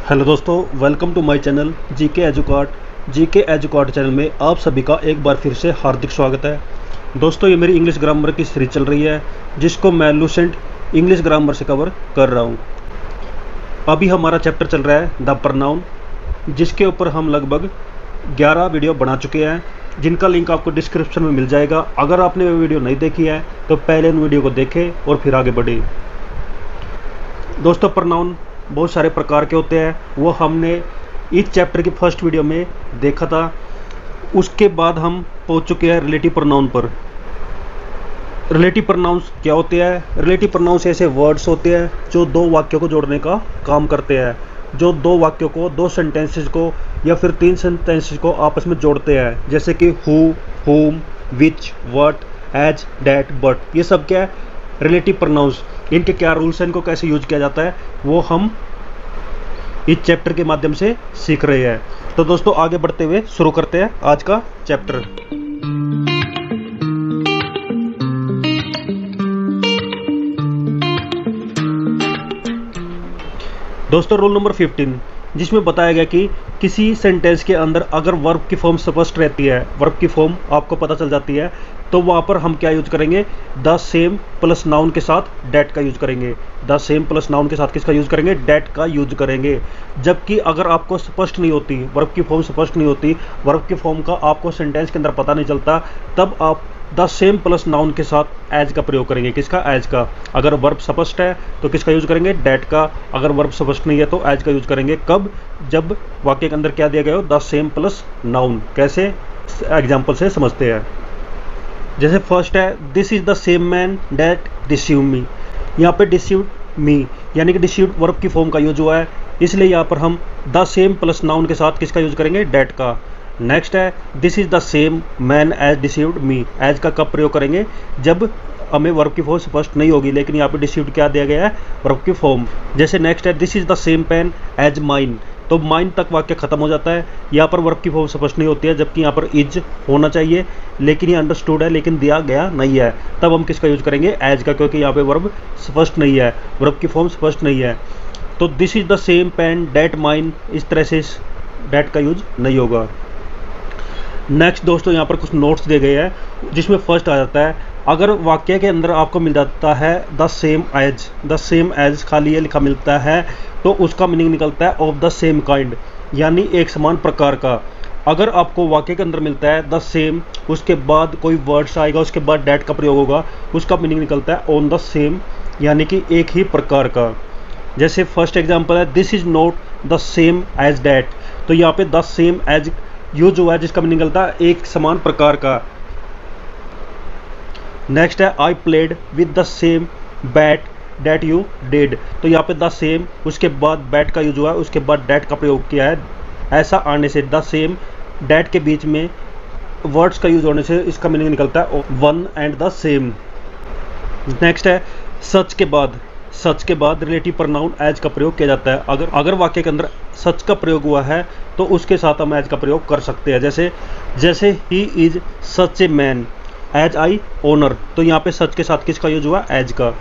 Hello दोस्तों, welcome to my channel GK Educart channel में आप सभी का एक बार फिर से हार्दिक स्वागत है। दोस्तों, ये मेरी इंग्लिश ग्रामर की सीरीज चल रही है जिसको मैं लूसेंट इंग्लिश ग्रामर से कवर कर रहा हूँ। अभी हमारा चैप्टर चल रहा है द प्रोनाउन, जिसके ऊपर हम लगभग 11 वीडियो बना चुके हैं, जिनका लिंक आपको डिस्क्रिप्शन में मिल जाएगा। अगर आपने वो वीडियो नहीं देखी है तो पहले उन वीडियो को देखें और फिर आगे बढ़े। दोस्तों, प्रोनाउन बहुत सारे प्रकार के होते हैं, वो हमने इस चैप्टर की फर्स्ट वीडियो में देखा था। उसके बाद हम पहुंच चुके हैं रिलेटिव प्रोनाउन पर। रिलेटिव प्रोनाउंस क्या होते हैं? रिलेटिव प्रोनाउंस ऐसे वर्ड्स होते हैं जो दो वाक्यों को जोड़ने का काम करते हैं, जो दो वाक्यों को, दो सेंटेंसेस को या फिर 3 सेंटेंसेस को आपस में जोड़ते हैं। जैसे कि हु, हुम, विच, व्हाट, एज, दैट, बट। ये सब क्या है? Relative pronouns. इनके क्या रूल्स हैं, इनको कैसे यूज किया जाता है, वो हम इस चैप्टर के माध्यम से सीख रहे हैं। तो दोस्तों, आगे बढ़ते हुए शुरू करते हैं आज का चैप्टर। दोस्तों, रूल नंबर 15, जिसमें बताया गया कि किसी सेंटेंस के अंदर अगर वर्ब की फॉर्म स्पष्ट रहती है, वर्ब की फॉर्म आपको पता चल जाती है, तो वहाँ पर हम क्या यूज करेंगे? द सेम प्लस नाउन के साथ डेट का यूज करेंगे। द सेम प्लस नाउन के साथ किसका यूज करेंगे? डेट का यूज करेंगे। जबकि अगर आपको स्पष्ट नहीं होती, वर्ब की फॉर्म स्पष्ट नहीं होती, वर्ब की फॉर्म का आपको सेंटेंस के अंदर पता नहीं चलता, तब आप द सेम प्लस नाउन के साथ एज का प्रयोग करेंगे। किसका? एज का। अगर वर्ब स्पष्ट है तो किसका यूज करेंगे? डेट का। अगर वर्ब स्पष्ट नहीं है तो एज का यूज करेंगे। कब? जब वाक्य के अंदर क्या दिया गया हो? The same plus noun. कैसे? एग्जाम्पल से समझते हैं। जैसे फर्स्ट है, this is the same man that deceive me. यहाँ पे डिसीव मी यानी कि डिसीव वर्ब की फॉर्म का यूज हुआ है, इसलिए यहाँ पर हम द सेम प्लस नाउन के साथ किसका यूज करेंगे? डेट का। नेक्स्ट है, this is the same man as deceived me. As का कब प्रयोग करेंगे? जब हमें वर्ब की फॉर्म स्पष्ट नहीं होगी, लेकिन यहाँ पे डिसीव्ड क्या दिया गया है? वर्ब की फॉर्म। जैसे नेक्स्ट है, this is the same pen as mine. तो माइन तक वाक्य खत्म हो जाता है, यहाँ पर वर्ब की फॉर्म स्पष्ट नहीं होती है, जबकि यहाँ पर इज होना चाहिए, लेकिन ये अंडरस्टूड है लेकिन दिया गया नहीं है। तब हम किसका यूज करेंगे? एज का, क्योंकि यहाँ पे वर्ब स्पष्ट नहीं है, वर्ब की फॉर्म स्पष्ट नहीं है। तो this is the same pen that mine, इस तरह से डेट का यूज नहीं होगा। नेक्स्ट दोस्तों, यहाँ पर कुछ नोट्स दिए गए हैं, जिसमें फर्स्ट आ जाता है, अगर वाक्य के अंदर आपको मिल जाता है द सेम एज खाली ये लिखा मिलता है, तो उसका मीनिंग निकलता है ऑफ द सेम काइंड, यानी एक समान प्रकार का। अगर आपको वाक्य के अंदर मिलता है द सेम, उसके बाद कोई वर्ड्स आएगा, उसके बाद डेट का प्रयोग होगा, उसका मीनिंग निकलता है ऑन द सेम, यानी कि एक ही प्रकार का। जैसे फर्स्ट एग्जाम्पल है, this is not the same as that. तो यहाँ पे द सेम एज यूज हुआ है, जिसका मीनिंग निकलता है एक समान प्रकार का। नेक्स्ट है, I played with the same bat that you did. तो यहाँ पे द सेम, उसके बाद बैट का यूज हुआ है, उसके बाद डेट का प्रयोग किया है। ऐसा आने से, द सेम डेट के बीच में वर्ड्स का यूज होने से इसका मीनिंग निकलता है one and the same. Next है, सच के बाद रिलेटिव प्रोनाउन एज का प्रयोग किया जाता है। अगर वाक्य के अंदर सच का प्रयोग हुआ है तो उसके साथ हम एज का प्रयोग कर सकते हैं। जैसे he is such a man as I honour. तो यहाँ पे सच के साथ किसका यूज हुआ? एज का।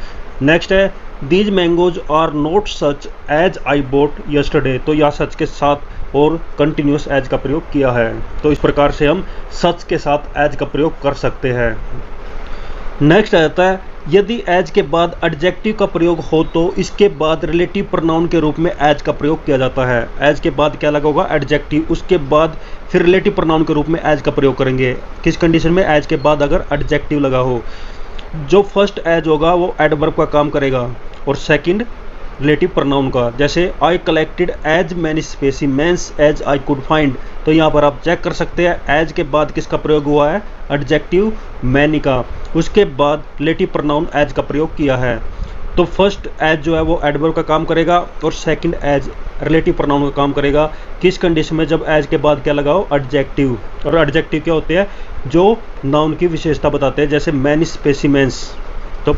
नेक्स्ट है, these mangoes are not such as I bought yesterday. तो यहाँ सच के साथ और कंटिन्यूस एज का प्रयोग किया है। तो इस प्रकार से हम सच के साथ एज का प्रयोग कर सकते हैं। नेक्स्ट आ जाता है, यदि एज के बाद एडजेक्टिव का प्रयोग हो तो इसके बाद रिलेटिव प्रोनाउन के रूप में एज का प्रयोग किया जाता है। एज के बाद क्या लगा होगा? एडजेक्टिव। उसके बाद फिर रिलेटिव प्रोनाउन के रूप में एज का प्रयोग करेंगे। किस कंडीशन में? एज के बाद अगर एडजेक्टिव लगा हो। जो फर्स्ट एज होगा वो एडवर्ब का काम करेगा और सेकंड रिलेटिव प्रोनाउन का। जैसे I collected as many specimens as I could find. तो यहाँ पर आप चेक कर सकते हैं एज के बाद किसका प्रयोग हुआ है? एडजेक्टिव मैनी का। उसके बाद रिलेटिव प्रोनाउन एज का प्रयोग किया है। तो फर्स्ट एज जो है वो एडवर्ब का काम करेगा और सेकंड एज रिलेटिव प्रोनाउन का काम करेगा। किस कंडीशन में? जब एज के बाद क्या लगाओ? एडजेक्टिव। और एडजेक्टिव क्या होते हैं? जो नाउन की विशेषता बताते हैं, जैसे मैनी स्पेसिमेंस। तो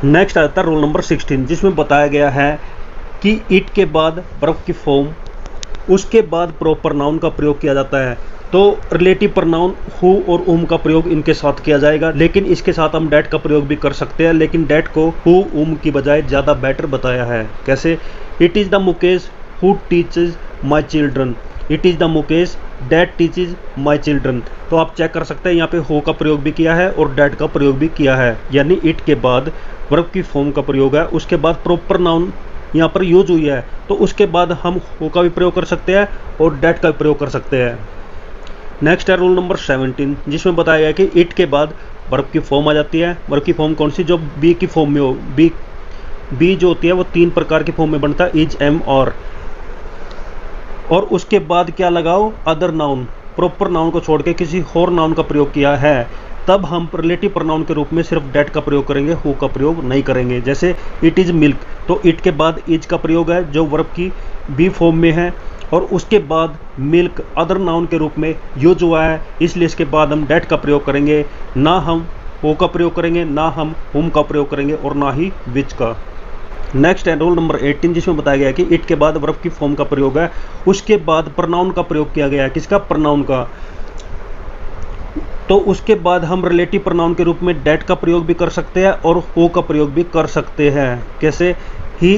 नेक्स्ट आता है रूल नंबर 16, जिसमें बताया गया है कि इट के बाद वर्ब की फॉर्म, उसके बाद प्रॉपर नाउन का प्रयोग किया जाता है। तो रिलेटिव प्रोनाउन हु और उम का प्रयोग इनके साथ किया जाएगा, लेकिन इसके साथ हम डेट का प्रयोग भी कर सकते हैं, लेकिन डेट को हु उम की बजाय ज़्यादा बेटर बताया है। कैसे? It is the Mukesh who teaches my children, it is the Mukesh that teaches my children. तो आप चेक कर सकते हैं यहाँ पे हो का प्रयोग भी किया है और डैट का प्रयोग भी किया है, यानी इट के बाद वर्ब की फॉर्म का प्रयोग है, उसके बाद प्रॉपर नाउन यहाँ पर यूज हुई है, तो उसके बाद हम हो का भी प्रयोग कर सकते हैं और डैट का भी प्रयोग कर सकते हैं। नेक्स्ट है रूल नंबर 17, जिसमें बताया गया कि इट के बाद वर्ब की फॉर्म आ जाती है। वर्ब की फॉर्म कौन सी? जो बी की फॉर्म में हो। बी जो होती है वो 3 प्रकार की फॉर्म में बनता है, इज, एम, और उसके बाद क्या लगाओ? अदर नाउन, प्रॉपर नाउन को छोड़ के किसी और नाउन का प्रयोग किया है, तब हम रिलेटिव प्रोनाउन के रूप में सिर्फ डैट का प्रयोग करेंगे, हु का प्रयोग नहीं करेंगे। जैसे इट इज़ मिल्क, तो इट के बाद इज का प्रयोग है जो वर्ब की बी फॉर्म में है, और उसके बाद मिल्क अदर नाउन के रूप में यूज हुआ है, इसलिए इसके बाद हम डैट का प्रयोग करेंगे, ना हम हो का प्रयोग करेंगे, ना हम हुम का प्रयोग करेंगे और ना ही विच का। नेक्स्ट है रूल नंबर 18, जिसमें बताया गया है कि इट के बाद वर्ब की फॉर्म का प्रयोग है, उसके बाद प्रोनाउन का प्रयोग किया गया है। किसका? प्रोनाउन का। तो उसके बाद हम रिलेटिव प्रोनाउन के रूप में डैट का प्रयोग भी कर सकते हैं और हो का प्रयोग भी कर सकते हैं। कैसे? He,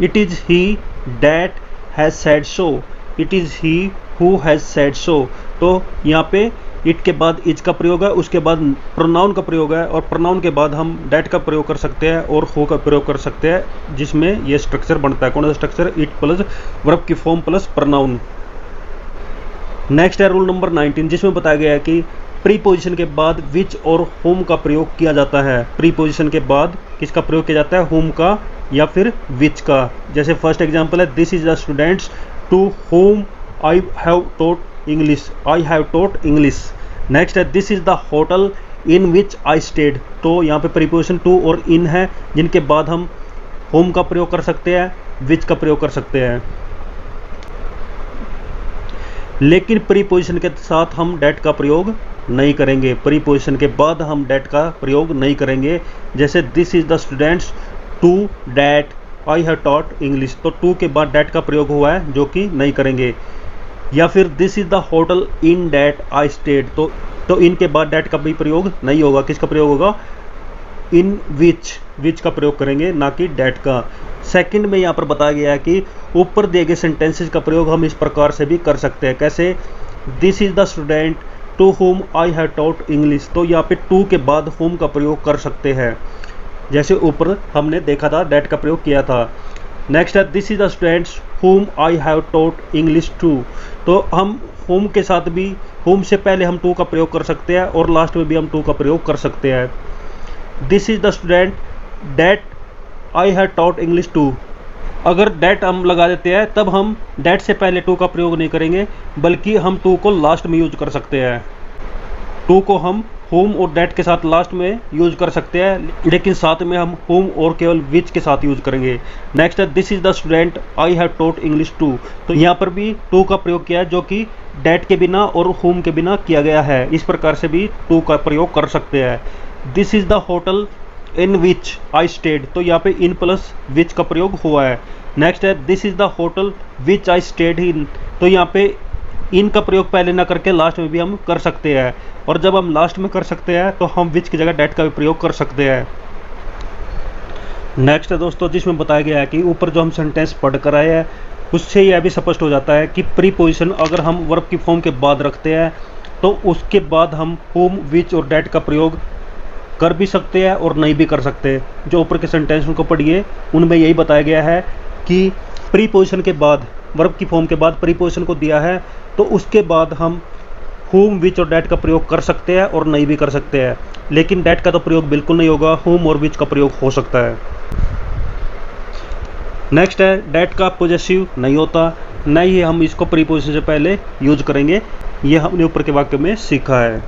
it is he that has said so, it is he who has said so. तो यहाँ पे इट के बाद इज का प्रयोग है, उसके बाद प्रोनाउन का प्रयोग है, और प्रोनाउन के बाद हम डैट का प्रयोग कर सकते हैं और हो का प्रयोग कर सकते हैं, जिसमें ये स्ट्रक्चर बनता है। कौन सा स्ट्रक्चर? इट प्लस वर्ब की फॉर्म प्लस प्रोनाउन। नेक्स्ट है रूल नंबर 19, जिसमें बताया गया है कि प्रीपोजिशन के बाद विच और होम का प्रयोग किया जाता है। प्रीपोजिशन के बाद किसका प्रयोग किया जाता है? होम का या फिर विच का। जैसे फर्स्ट एग्जांपल है, this is the students to whom I have taught English, I have taught English. Next है, this is the hotel in which I stayed. तो यहाँ पे प्रीपोजिशन टू और इन है, जिनके बाद हम होम का प्रयोग कर सकते हैं, विच का प्रयोग कर सकते हैं, लेकिन प्रीपोजिशन के साथ हम डैट का प्रयोग नहीं करेंगे। प्रीपोजिशन के बाद हम डैट का प्रयोग नहीं करेंगे। जैसे this is the students to that I have taught English, तो टू के बाद डैट का प्रयोग हुआ है, जो कि नहीं करेंगे। या फिर this is the hotel in that I stayed, तो इन के बाद डैट का भी प्रयोग नहीं होगा। किसका प्रयोग होगा? इन विच का प्रयोग करेंगे, ना कि डैट का। सेकंड में यहाँ पर बताया गया है कि ऊपर दिए गए सेंटेंसेस का प्रयोग हम इस प्रकार से भी कर सकते हैं। कैसे? This is the student to whom I have taught English, तो यहाँ पे टू के बाद होम का प्रयोग कर सकते हैं, जैसे ऊपर हमने देखा था डैट का प्रयोग किया था। नेक्स्ट है, this is the students whom I have taught English to, तो हम होम के साथ भी, होम से पहले हम टू का प्रयोग कर सकते हैं और लास्ट में भी हम टू का प्रयोग कर सकते हैं। This is the student that I have taught English to, अगर डैट हम लगा देते हैं तब हम डैट से पहले टू का प्रयोग नहीं करेंगे, बल्कि हम टू को लास्ट में यूज कर सकते हैं। टू को हम होम और डैट के साथ लास्ट में यूज कर सकते हैं, लेकिन साथ में हम होम और केवल विच के साथ यूज करेंगे। नेक्स्ट है, this is the student I have taught English to, तो यहाँ पर भी टू का प्रयोग किया है, जो कि डैट के बिना और होम के बिना किया गया है। इस प्रकार से भी टू का प्रयोग कर सकते हैं। This is the hotel in which I stayed, तो यहाँ पे इन प्लस विच का प्रयोग हुआ है। नेक्स्ट है, this is the hotel which I stayed in, तो यहाँ पे इन का प्रयोग पहले ना करके लास्ट में भी हम कर सकते हैं, और जब हम लास्ट में कर सकते हैं तो हम विच की जगह डैट का भी प्रयोग कर सकते हैं। नेक्स्ट है दोस्तों, जिसमें बताया गया है कि ऊपर जो हम सेंटेंस पढ़ कर आए हैं उससे यह भी स्पष्ट हो जाता है कि प्रीपोजिशन अगर हम वर्ब की फॉर्म के बाद रखते हैं तो उसके बाद हम होम, विच और डैट का प्रयोग कर भी सकते हैं और नहीं भी कर सकते। जो ऊपर के सेंटेंस उनको पढ़िए, उनमें यही बताया गया है कि प्रीपोजिशन के बाद, वर्ब की फॉर्म के बाद प्रीपोजिशन को दिया है, तो उसके बाद हम होम, विच और डैट का प्रयोग कर सकते हैं और नहीं भी कर सकते हैं, लेकिन डैट का तो प्रयोग बिल्कुल नहीं होगा, होम और विच का प्रयोग हो सकता है। नेक्स्ट है, डैट का पॉजेसिव नहीं होता, न ही हम इसको प्रीपोजिशन से पहले यूज करेंगे, ये हमने ऊपर के वाक्य में सीखा है।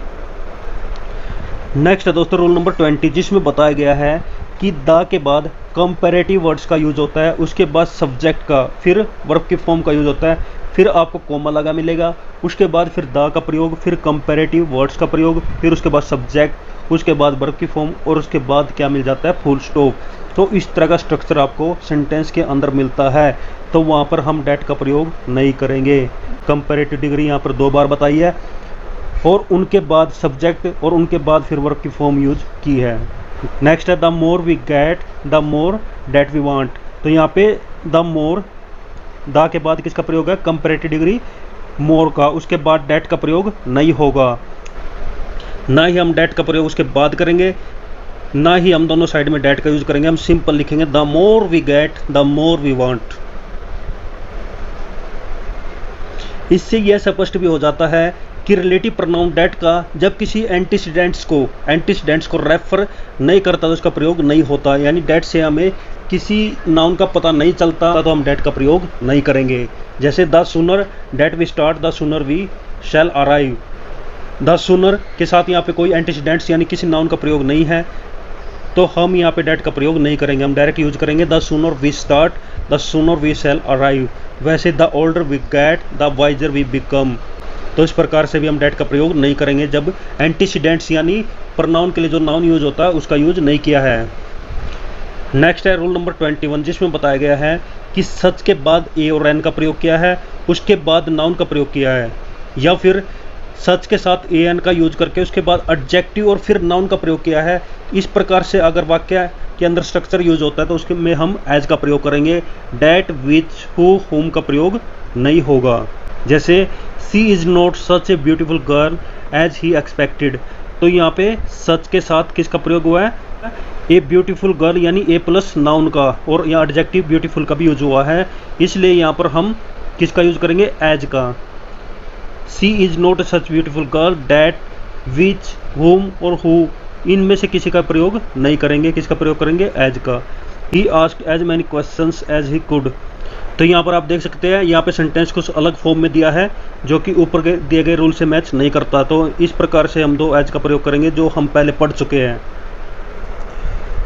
नेक्स्ट है दोस्तों रूल नंबर 20, जिसमें बताया गया है कि द के बाद कंपैरेटिव वर्ड्स का यूज होता है, उसके बाद सब्जेक्ट का, फिर वर्ब की फॉर्म का यूज होता है, फिर आपको कोमा लगा मिलेगा, उसके बाद फिर द का प्रयोग, फिर कंपैरेटिव वर्ड्स का प्रयोग, फिर उसके बाद सब्जेक्ट, उसके बाद वर्ब की फॉर्म, और उसके बाद क्या मिल जाता है? Full stop. तो इस तरह का स्ट्रक्चर आपको सेंटेंस के अंदर मिलता है, तो वहाँ पर हम डैट का प्रयोग नहीं करेंगे। कंपैरेटिव डिग्री यहाँ पर 2 बार बताई है, और उनके बाद सब्जेक्ट, और उनके बाद फिर वर्ब की फॉर्म यूज की है। नेक्स्ट है, the more we get the more that we want, तो यहाँ पे द मोर द के बाद किसका प्रयोग है, कंपैरेटिव डिग्री मोर का, उसके बाद डेट का प्रयोग नहीं होगा। ना ही हम डेट का प्रयोग उसके बाद करेंगे, ना ही हम दोनों साइड में डेट का यूज करेंगे। हम सिंपल लिखेंगे the more we get the more we want. इससे यह स्पष्ट भी हो जाता है कि रिलेटिव प्रोनाउन डेट का जब किसी एंटीसीडेंट्स को रेफर नहीं करता तो उसका प्रयोग नहीं होता, यानी डेट से हमें किसी नाउन का पता नहीं चलता तो हम डेट का प्रयोग नहीं करेंगे। जैसे the sooner that we start the sooner we shall arrive. The sooner के साथ यहाँ पे कोई एंटीसीडेंट्स यानी किसी नाउन का प्रयोग नहीं है तो हम यहाँ पे डेट का प्रयोग नहीं करेंगे, हम डायरेक्ट यूज करेंगे the sooner we start the sooner we shall arrive. वैसे the older we get the wiser we become. तो इस प्रकार से भी हम डेट का प्रयोग नहीं करेंगे जब एंटीसीडेंट्स यानी प्रोनाउन के लिए जो नाउन यूज होता है उसका यूज नहीं किया है। नेक्स्ट है रूल नंबर 21, जिसमें बताया गया है कि सच के बाद ए और एन का प्रयोग किया है, उसके बाद नाउन का प्रयोग किया है, या फिर सच के साथ ए एन का यूज करके उसके बाद एडजेक्टिव और फिर नाउन का प्रयोग किया है। इस प्रकार से अगर वाक्य के अंदर स्ट्रक्चर यूज होता है तो उसके में हम एज का प्रयोग करेंगे, डेट विच हु होम का प्रयोग नहीं होगा। जैसे she is not such a beautiful girl as he expected. तो यहाँ पे सच के साथ किसका प्रयोग हुआ है, ए ब्यूटीफुल गर्ल यानी ए प्लस नाउन का, और यहाँ एडजेक्टिव ब्यूटीफुल का भी यूज हुआ है, इसलिए यहाँ पर हम किसका यूज करेंगे, एज का। She is not such beautiful girl that which whom और हु, इनमें से किसी का प्रयोग नहीं करेंगे, किसका प्रयोग करेंगे, एज का। He asked as many questions as he could. तो यहाँ पर आप देख सकते हैं यहाँ पे सेंटेंस कुछ अलग फॉर्म में दिया है जो कि ऊपर दिए गए रूल से मैच नहीं करता, तो इस प्रकार से हम दो एज का प्रयोग करेंगे जो हम पहले पढ़ चुके हैं।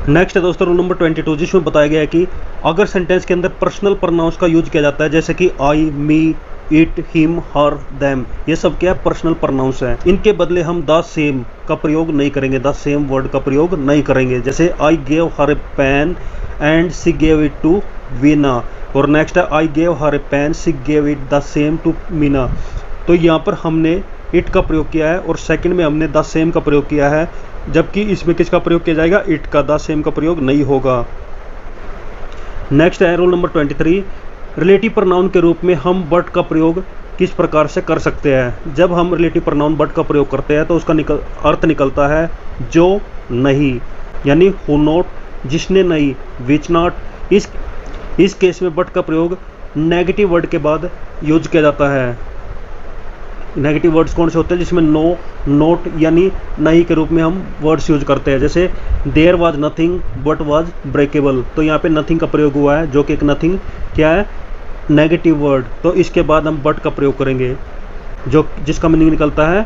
नेक्स्ट है दोस्तों रूल नंबर 22, जिसमें बताया गया है कि अगर सेंटेंस के अंदर पर्सनल प्रोनाउंस का यूज किया जाता है, जैसे कि आई, मी, इट, हिम, हर, देम, ये सब क्या है, पर्सनल प्रोनाउंस है। इनके बदले हम द सेम का प्रयोग नहीं करेंगे, द सेम वर्ड का प्रयोग नहीं करेंगे। जैसे I gave her a pen and she gave it to Veena, और नेक्स्ट है I gave her a pen she gave it the same to Meena. तो यहाँ पर हमने इट का प्रयोग किया है और सेकंड में हमने द सेम का प्रयोग किया है, जबकि इसमें किसका प्रयोग किया जाएगा, इट का, द सेम का प्रयोग नहीं होगा। नेक्स्ट है रूल नंबर 23, रिलेटिव प्रोनाउन के रूप में हम बट का प्रयोग किस प्रकार से कर सकते हैं। जब हम रिलेटिव प्रोनाउन बट का प्रयोग करते हैं तो उसका अर्थ निकलता है जो नहीं, यानी हु नॉट, जिसने नहीं, विच नॉट। इस केस में बट का प्रयोग नेगेटिव वर्ड के बाद यूज किया जाता है। नेगेटिव वर्ड्स कौन से होते हैं, जिसमें नो, नोट यानी नहीं के रूप में हम वर्ड्स यूज करते हैं। जैसे there was nothing but was breakable, तो यहाँ पे नथिंग का प्रयोग हुआ है जो कि एक नथिंग क्या है, नेगेटिव वर्ड। तो इसके बाद हम बट का प्रयोग करेंगे जो जिसका मीनिंग निकलता है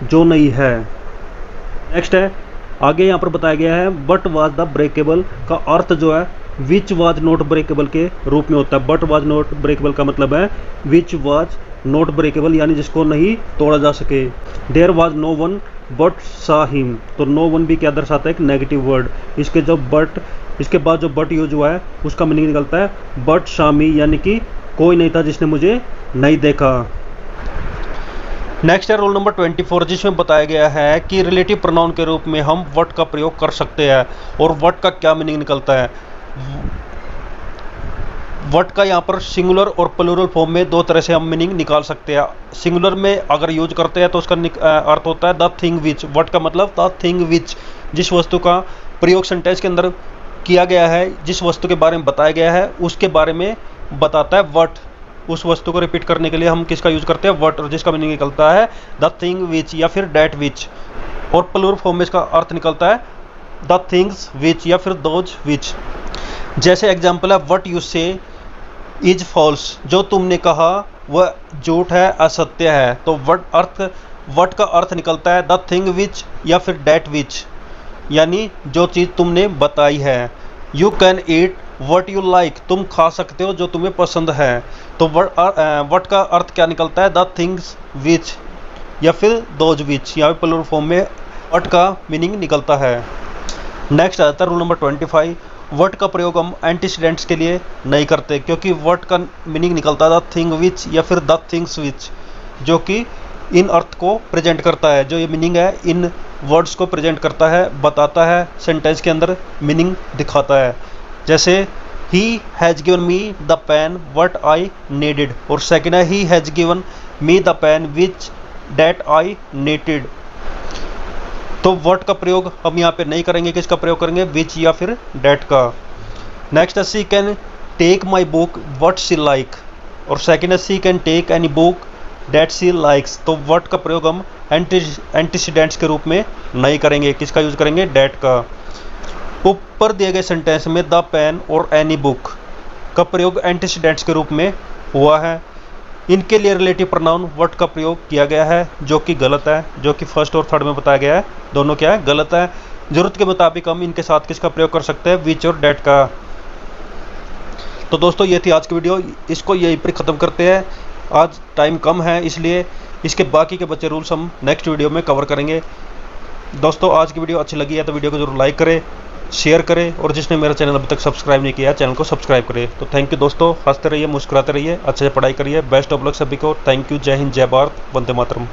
जो नहीं है। नेक्स्ट है आगे यहाँ पर बताया गया है बट वाज द ब्रेकेबल का अर्थ जो है विच वाज नॉट ब्रेकेबल के रूप में होता है। बट वाज नॉट ब्रेकेबल का मतलब है विच वाज नॉट ब्रेकेबल, यानी जिसको नहीं तोड़ा जा सके। There was no one but saw him, तो नो वन भी क्या दर्शाता है, एक नेगेटिव वर्ड। इसके बाद जो बट यूज हुआ है उसका मीनिंग निकलता है बट शामी, यानी कि कोई नहीं था जिसने मुझे नहीं देखा। नेक्स्ट है रूल नंबर 24, जिसमें बताया गया है कि रिलेटिव प्रोनाउन के रूप में हम वट का प्रयोग कर सकते हैं, और वट का क्या मीनिंग निकलता है। वट का यहाँ पर सिंगुलर और प्लूरल फॉर्म में दो तरह से हम मीनिंग निकाल सकते हैं। सिंगुलर में अगर यूज करते हैं तो उसका अर्थ होता है द थिंग विच। वट का मतलब द थिंग विच, जिस वस्तु का प्रयोग सेंटेंस के अंदर किया गया है, जिस वस्तु के बारे में बताया गया है उसके बारे में बताता है वट। उस वस्तु को रिपीट करने के लिए हम किसका यूज करते हैं, वट, और जिसका मीनिंग निकलता है द थिंग विच या फिर डेट विच। और प्लूरल फॉर्म में इसका अर्थ निकलता है द थिंग्स विच या फिर दोज विच। जैसे एग्जाम्पल है वट यू से इज फॉल्स, जो तुमने कहा वह झूठ है, असत्य है। तो वट का अर्थ निकलता है द थिंग विच या फिर डेट विच, यानी जो चीज़ तुमने बताई है। You can eat what you like, तुम खा सकते हो जो तुम्हें पसंद है। तो वट का अर्थ क्या निकलता है, द थिंग्स विच या फिर दोज विच, या फिर प्लूरल फॉर्म में वट का मीनिंग निकलता है। नेक्स्ट आता है रूल नंबर 25, वट का प्रयोग हम एंटीसीडेंट्स के लिए नहीं करते, क्योंकि वट का मीनिंग निकलता है द थिंग विच या फिर द थिंग्स विच, जो कि इन अर्थ को प्रेजेंट करता है। जो ये मीनिंग है इन वर्ड्स को प्रेजेंट करता है, बताता है, सेंटेंस के अंदर मीनिंग दिखाता है। जैसे he has given me the pen what I needed, और सेकेंड है he has given me the pen which that I needed. तो वट का प्रयोग हम यहाँ पे नहीं करेंगे, किसका प्रयोग करेंगे, विच या फिर डेट का। नेक्स्ट है she can take my book what she like, और सेकेंड है she can take any book that she likes. तो वट का प्रयोग हम एंटीसीडेंट्स के रूप में नहीं करेंगे, किसका यूज करेंगे, डेट का। ऊपर दिए गए सेंटेंस में द पेन और एनी बुक का प्रयोग एंटीसीडेंट्स के रूप में हुआ है। इनके लिए रिलेटिव प्रोनाउन वट का प्रयोग किया गया है, जो कि गलत है, जो कि फर्स्ट और थर्ड में बताया गया है, दोनों क्या है, गलत है। जरूरत के मुताबिक हम इनके साथ किसका प्रयोग कर सकते हैं, विच और डेट का। तो दोस्तों ये थी आज की वीडियो, इसको यहीं पर ख़त्म करते हैं। आज टाइम कम है, इसलिए इसके बाकी के बचे रूल्स हम नेक्स्ट वीडियो में कवर करेंगे। दोस्तों आज की वीडियो अच्छी लगी है तो वीडियो को जरूर लाइक करें, शेयर करें, और जिसने मेरा चैनल अभी तक सब्सक्राइब नहीं किया है चैनल को सब्सक्राइब करें। तो थैंक यू दोस्तों, हंसते रहिए, मुस्कुराते रहिए, अच्छे से पढ़ाई करिए, बेस्ट ऑफ लक सभी को। थैंक यू, जय हिंद, जय भारत, वंदे मातरम।